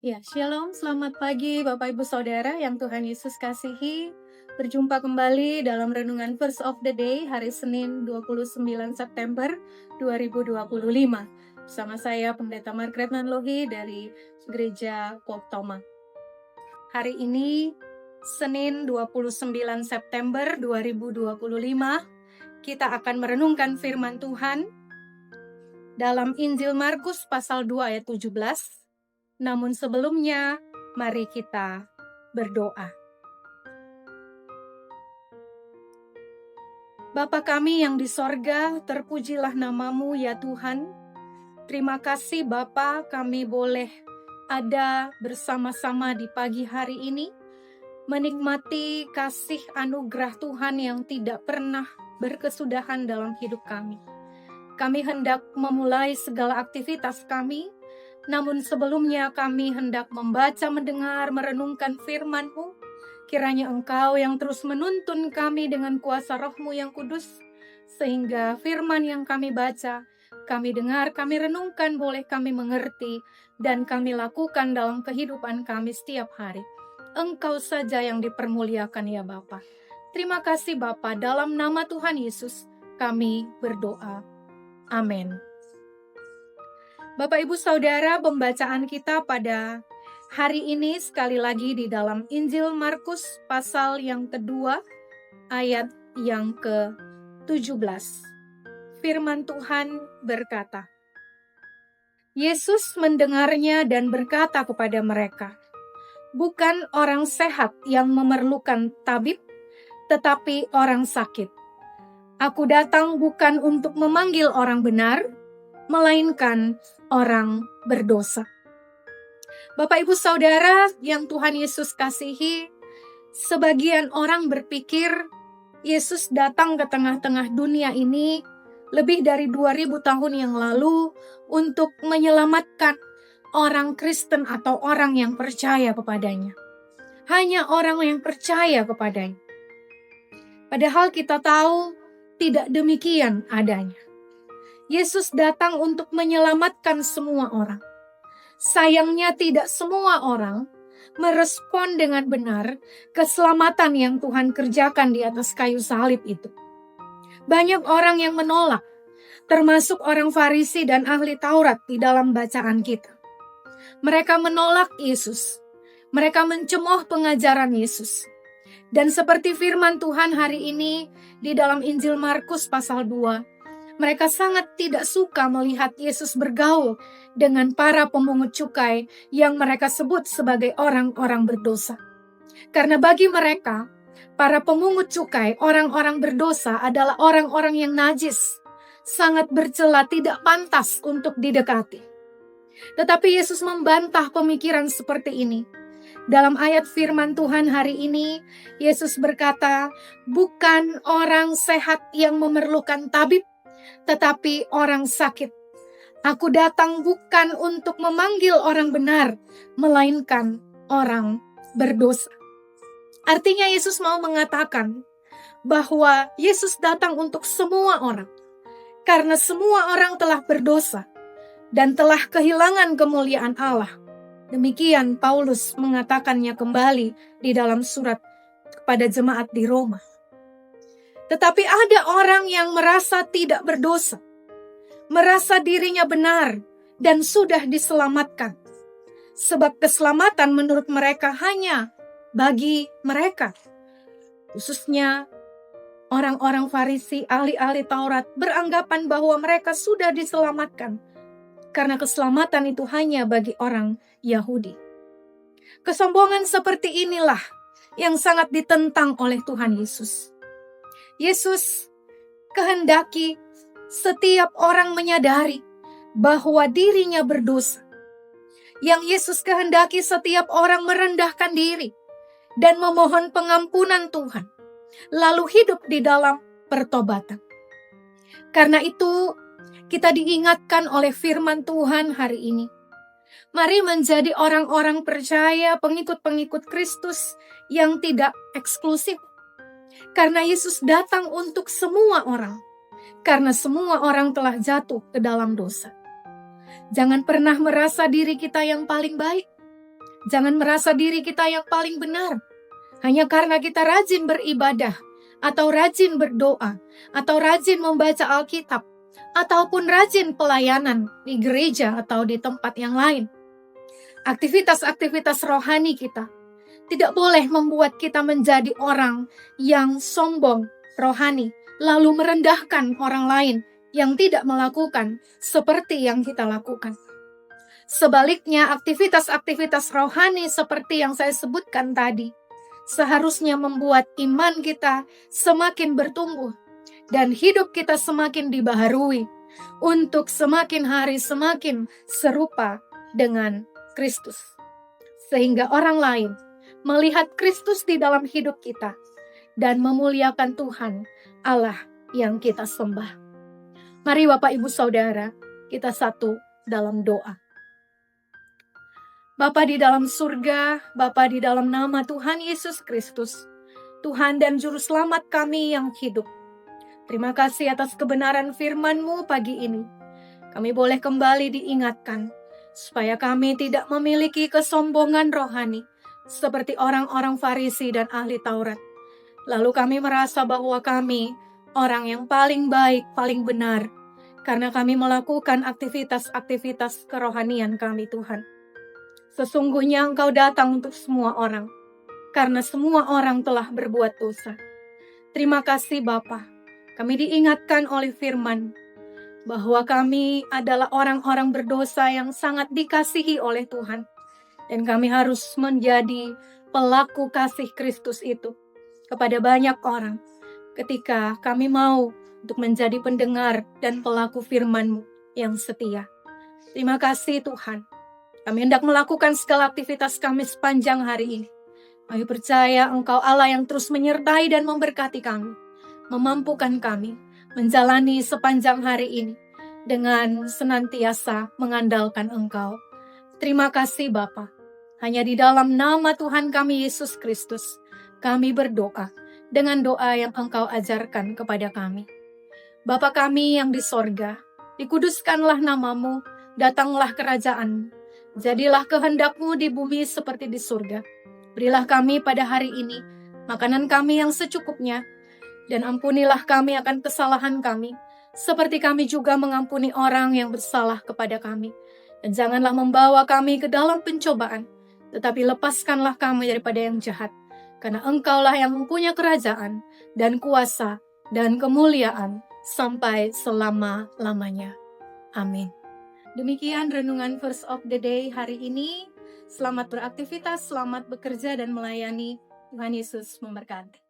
Ya, shalom, selamat pagi Bapak Ibu Saudara yang Tuhan Yesus kasihi. Berjumpa kembali dalam renungan Verse of the Day hari Senin 29 September 2025. Bersama saya Pendeta Margaret Nanlohi dari Gereja Koptoma. Hari ini Senin 29 September 2025, kita akan merenungkan firman Tuhan dalam Injil Markus pasal 2 ayat 17. Namun sebelumnya, mari kita berdoa. Bapa kami yang di sorga, terpujilah namamu ya Tuhan. Terima kasih Bapa, kami boleh ada bersama-sama di pagi hari ini, menikmati kasih anugerah Tuhan yang tidak pernah berkesudahan dalam hidup kami. Kami hendak memulai segala aktivitas kami, namun sebelumnya kami hendak membaca, mendengar, merenungkan firman-Mu. Kiranya Engkau yang terus menuntun kami dengan kuasa Roh-Mu yang kudus, sehingga firman yang kami baca, kami dengar, kami renungkan, boleh kami mengerti, dan kami lakukan dalam kehidupan kami setiap hari. Engkau saja yang dipermuliakan ya Bapa. Terima kasih Bapa, dalam nama Tuhan Yesus kami berdoa. Amin. Bapak Ibu Saudara, pembacaan kita pada hari ini sekali lagi di dalam Injil Markus pasal yang kedua ayat yang ke-17. Firman Tuhan berkata, Yesus mendengarnya dan berkata kepada mereka, bukan orang sehat yang memerlukan tabib, tetapi orang sakit. Aku datang bukan untuk memanggil orang benar, melainkan orang berdosa. Bapak Ibu Saudara yang Tuhan Yesus kasihi, sebagian orang berpikir Yesus datang ke tengah-tengah dunia ini lebih dari 2000 tahun yang lalu untuk menyelamatkan orang Kristen atau orang yang percaya kepadanya. Hanya orang yang percaya kepadanya. Padahal kita tahu tidak demikian adanya. Yesus datang untuk menyelamatkan semua orang. Sayangnya tidak semua orang merespon dengan benar keselamatan yang Tuhan kerjakan di atas kayu salib itu. Banyak orang yang menolak, termasuk orang Farisi dan ahli Taurat di dalam bacaan kita. Mereka menolak Yesus. Mereka mencemooh pengajaran Yesus. Dan seperti firman Tuhan hari ini di dalam Injil Markus pasal 2, mereka sangat tidak suka melihat Yesus bergaul dengan para pemungut cukai yang mereka sebut sebagai orang-orang berdosa. Karena bagi mereka, para pemungut cukai, orang-orang berdosa adalah orang-orang yang najis, sangat bercela, tidak pantas untuk didekati. Tetapi Yesus membantah pemikiran seperti ini. Dalam ayat firman Tuhan hari ini, Yesus berkata, bukan orang sehat yang memerlukan tabib, tetapi orang sakit. Aku datang bukan untuk memanggil orang benar, melainkan orang berdosa. Artinya Yesus mau mengatakan bahwa Yesus datang untuk semua orang. Karena semua orang telah berdosa dan telah kehilangan kemuliaan Allah. Demikian Paulus mengatakannya kembali di dalam surat kepada jemaat di Roma. Tetapi ada orang yang merasa tidak berdosa, merasa dirinya benar dan sudah diselamatkan. Sebab keselamatan menurut mereka hanya bagi mereka. Khususnya orang-orang Farisi, ahli-ahli Taurat beranggapan bahwa mereka sudah diselamatkan. Karena keselamatan itu hanya bagi orang Yahudi. Kesombongan seperti inilah yang sangat ditentang oleh Tuhan Yesus. Yesus kehendaki setiap orang menyadari bahwa dirinya berdosa. Yang Yesus kehendaki setiap orang merendahkan diri dan memohon pengampunan Tuhan, lalu hidup di dalam pertobatan. Karena itu, kita diingatkan oleh firman Tuhan hari ini. Mari menjadi orang-orang percaya, pengikut-pengikut Kristus yang tidak eksklusif. Karena Yesus datang untuk semua orang. Karena semua orang telah jatuh ke dalam dosa. Jangan pernah merasa diri kita yang paling baik. Jangan merasa diri kita yang paling benar. Hanya karena kita rajin beribadah, atau rajin berdoa, atau rajin membaca Alkitab, ataupun rajin pelayanan di gereja atau di tempat yang lain. Aktivitas-aktivitas rohani kita tidak boleh membuat kita menjadi orang yang sombong rohani, lalu merendahkan orang lain yang tidak melakukan seperti yang kita lakukan. Sebaliknya, aktivitas-aktivitas rohani seperti yang saya sebutkan tadi, seharusnya membuat iman kita semakin bertumbuh dan hidup kita semakin dibaharui untuk semakin hari semakin serupa dengan Kristus. Sehingga orang lain melihat Kristus di dalam hidup kita dan memuliakan Tuhan Allah yang kita sembah. Mari Bapak Ibu Saudara, kita satu dalam doa. Bapa di dalam surga, Bapa di dalam nama Tuhan Yesus Kristus, Tuhan dan Juru Selamat kami yang hidup. Terima kasih atas kebenaran firman-Mu pagi ini. Kami boleh kembali diingatkan, supaya kami tidak memiliki kesombongan rohani, seperti orang-orang Farisi dan ahli Taurat. Lalu kami merasa bahwa kami orang yang paling baik, paling benar, karena kami melakukan aktivitas-aktivitas kerohanian kami, Tuhan. Sesungguhnya Engkau datang untuk semua orang, karena semua orang telah berbuat dosa. Terima kasih Bapa, kami diingatkan oleh firman, bahwa kami adalah orang-orang berdosa yang sangat dikasihi oleh Tuhan. Dan kami harus menjadi pelaku kasih Kristus itu kepada banyak orang, ketika kami mau untuk menjadi pendengar dan pelaku firman-Mu yang setia. Terima kasih Tuhan. Kami hendak melakukan segala aktivitas kami sepanjang hari ini. Kami percaya Engkau Allah yang terus menyertai dan memberkati kami, memampukan kami menjalani sepanjang hari ini dengan senantiasa mengandalkan Engkau. Terima kasih Bapa. Hanya di dalam nama Tuhan kami Yesus Kristus, kami berdoa dengan doa yang Engkau ajarkan kepada kami. Bapa kami yang di sorga, dikuduskanlah nama-Mu, datanglah kerajaan-Mu. Jadilah kehendak-Mu di bumi seperti di surga. Berilah kami pada hari ini makanan kami yang secukupnya, dan ampunilah kami akan kesalahan kami, seperti kami juga mengampuni orang yang bersalah kepada kami. Dan janganlah membawa kami ke dalam pencobaan, tetapi lepaskanlah kami daripada yang jahat, karena Engkaulah yang mempunyai kerajaan, dan kuasa, dan kemuliaan, sampai selama-lamanya. Amin. Demikian renungan Verse of the Day hari ini. Selamat beraktivitas, selamat bekerja dan melayani. Tuhan Yesus memberkati.